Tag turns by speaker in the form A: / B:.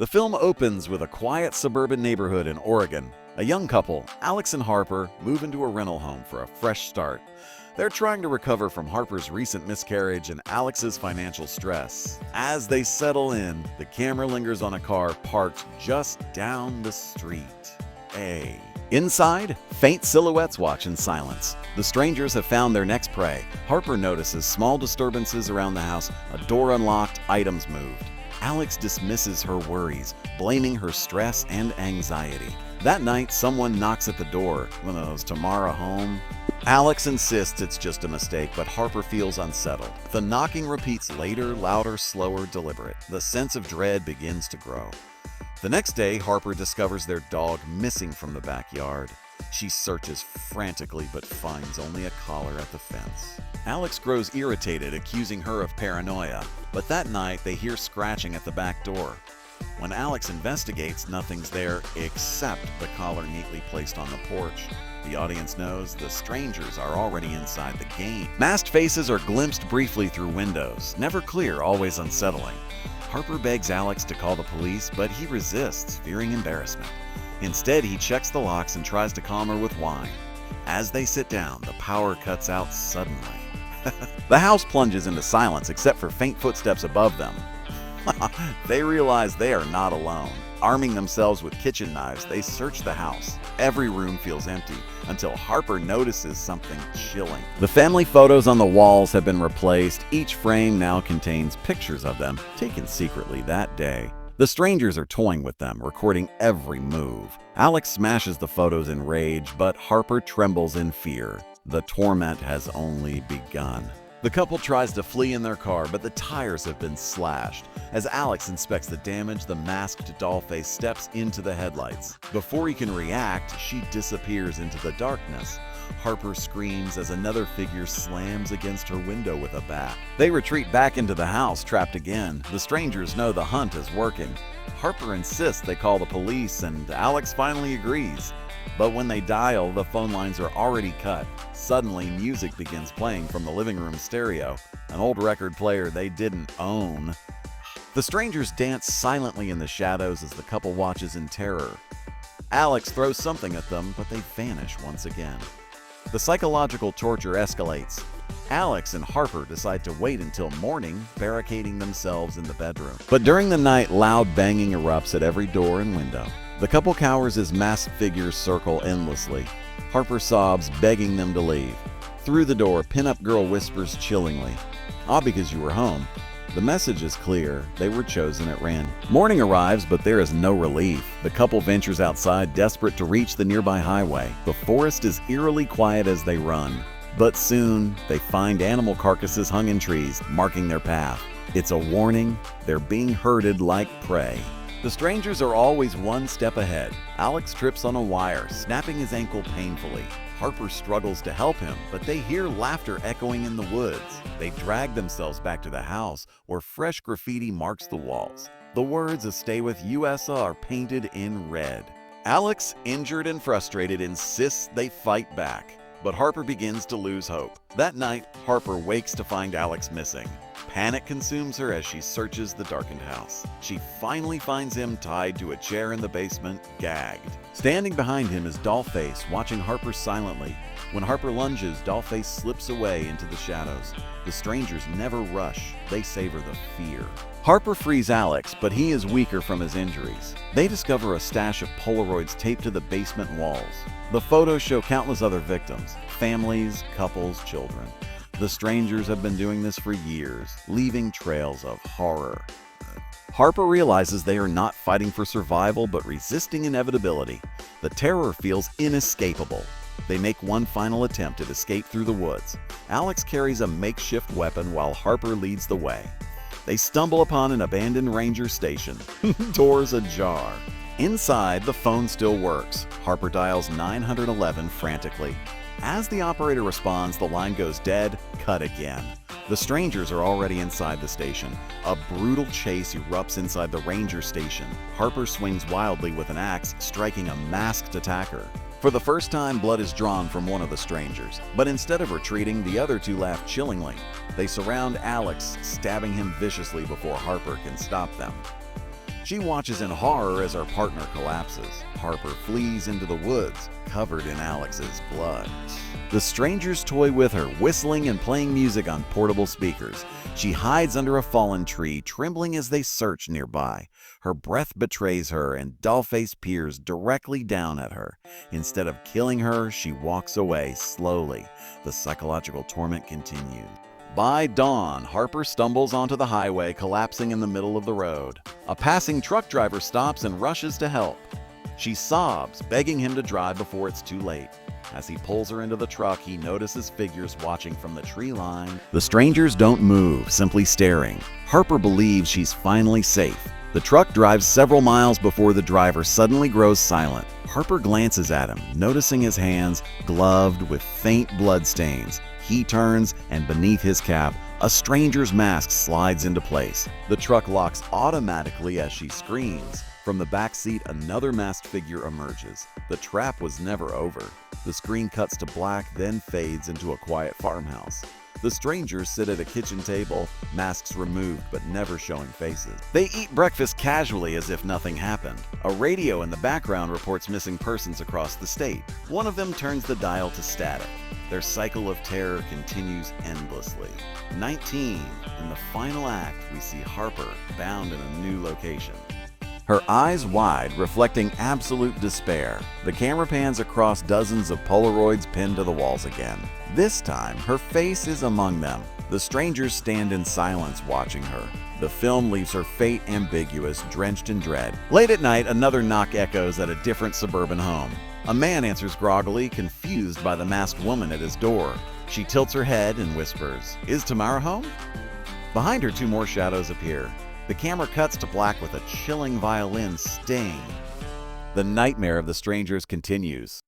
A: The film opens with a quiet suburban neighborhood in Oregon. A young couple, Alex and Harper, move into a rental home for a fresh start. They're trying to recover from Harper's recent miscarriage and Alex's financial stress. As they settle in, the camera lingers on a car parked just down the street. Inside, faint silhouettes watch in silence. The strangers have found their next prey. Harper notices small disturbances around the house, a door unlocked, items moved. Alex dismisses her worries, blaming her stress and anxiety. That night, someone knocks at the door. One of those Tamara home? Alex insists it's just a mistake, but Harper feels unsettled. The knocking repeats later, louder, slower, deliberate. The sense of dread begins to grow. The next day, Harper discovers their dog missing from the backyard. She searches frantically but finds only a collar at the fence. Alex grows irritated, accusing her of paranoia, but that night they hear scratching at the back door. When Alex investigates, nothing's there except the collar neatly placed on the porch. The audience knows the strangers are already inside the game. Masked faces are glimpsed briefly through windows, never clear, always unsettling. Harper begs Alex to call the police, but he resists, fearing embarrassment. Instead, he checks the locks and tries to calm her with wine. As they sit down, the power cuts out suddenly. The house plunges into silence except for faint footsteps above them. They realize they are not alone. Arming themselves with kitchen knives, they search the house. Every room feels empty until Harper notices something chilling. The family photos on the walls have been replaced. Each frame now contains pictures of them, taken secretly that day. The strangers are toying with them, recording every move. Alex smashes the photos in rage, but Harper trembles in fear. The torment has only begun. The couple tries to flee in their car, but the tires have been slashed. As Alex inspects the damage, the masked Dollface steps into the headlights. Before he can react, she disappears into the darkness. Harper screams as another figure slams against her window with a bat. They retreat back into the house, trapped again. The strangers know the hunt is working. Harper insists they call the police, and Alex finally agrees. But when they dial, the phone lines are already cut. Suddenly, music begins playing from the living room stereo, an old record player they didn't own. The strangers dance silently in the shadows as the couple watches in terror. Alex throws something at them, but they vanish once again. The psychological torture escalates. Alex and Harper decide to wait until morning, barricading themselves in the bedroom. But during the night, loud banging erupts at every door and window. The couple cowers as masked figures circle endlessly. Harper sobs, begging them to leave. Through the door, pinup girl whispers chillingly, "Ah, because you were home." The message is clear. They were chosen at random. Morning arrives, but there is no relief. The couple ventures outside, desperate to reach the nearby highway. The forest is eerily quiet as they run. But soon, they find animal carcasses hung in trees, marking their path. It's a warning. They're being herded like prey. The strangers are always one step ahead. Alex trips on a wire, snapping his ankle painfully. Harper struggles to help him, but they hear laughter echoing in the woods. They drag themselves back to the house, where fresh graffiti marks the walls. The words "Stay with US" are painted in red. Alex, injured and frustrated, insists they fight back, but Harper begins to lose hope. That night, Harper wakes to find Alex missing. Panic consumes her as she searches the darkened house. She finally finds him tied to a chair in the basement, gagged. Standing behind him is Dollface, watching Harper silently. When Harper lunges, Dollface slips away into the shadows. The strangers never rush. They savor the fear. Harper frees Alex, but he is weaker from his injuries. They discover a stash of Polaroids taped to the basement walls. The photos show countless other victims, families, couples, children. The strangers have been doing this for years, leaving trails of horror. Harper realizes they are not fighting for survival, but resisting inevitability. The terror feels inescapable. They make one final attempt at escape through the woods. Alex carries a makeshift weapon while Harper leads the way. They stumble upon an abandoned ranger station, doors ajar. Inside, the phone still works. Harper dials 911 frantically. As the operator responds, the line goes dead, cut again. The strangers are already inside the station. A brutal chase erupts inside the ranger station. Harper swings wildly with an axe, striking a masked attacker. For the first time, blood is drawn from one of the strangers. But instead of retreating, the other two laugh chillingly. They surround Alex, stabbing him viciously before Harper can stop them. She watches in horror as her partner collapses. Harper flees into the woods, covered in Alex's blood. The strangers toy with her, whistling and playing music on portable speakers. She hides under a fallen tree, trembling as they search nearby. Her breath betrays her, and Dollface peers directly down at her. Instead of killing her, she walks away slowly. The psychological torment continues. By dawn, Harper stumbles onto the highway, collapsing in the middle of the road. A passing truck driver stops and rushes to help. She sobs, begging him to drive before it's too late. As he pulls her into the truck, he notices figures watching from the tree line. The strangers don't move, simply staring. Harper believes she's finally safe. The truck drives several miles before the driver suddenly grows silent. Harper glances at him, noticing his hands gloved with faint blood stains. He turns, and beneath his cap, a stranger's mask slides into place. The truck locks automatically as she screams. From the back seat, another masked figure emerges. The trap was never over. The screen cuts to black, then fades into a quiet farmhouse. The strangers sit at a kitchen table, masks removed but never showing faces. They eat breakfast casually as if nothing happened. A radio in the background reports missing persons across the state. One of them turns the dial to static. Their cycle of terror continues endlessly. 19. In the final act, we see Harper bound in a new location. Her eyes wide, reflecting absolute despair. The camera pans across dozens of Polaroids pinned to the walls again. This time, her face is among them. The strangers stand in silence watching her. The film leaves her fate ambiguous, drenched in dread. Late at night, another knock echoes at a different suburban home. A man answers groggily, confused by the masked woman at his door. She tilts her head and whispers, "Is Tamara home?" Behind her, two more shadows appear. The camera cuts to black with a chilling violin sting. The nightmare of the strangers continues.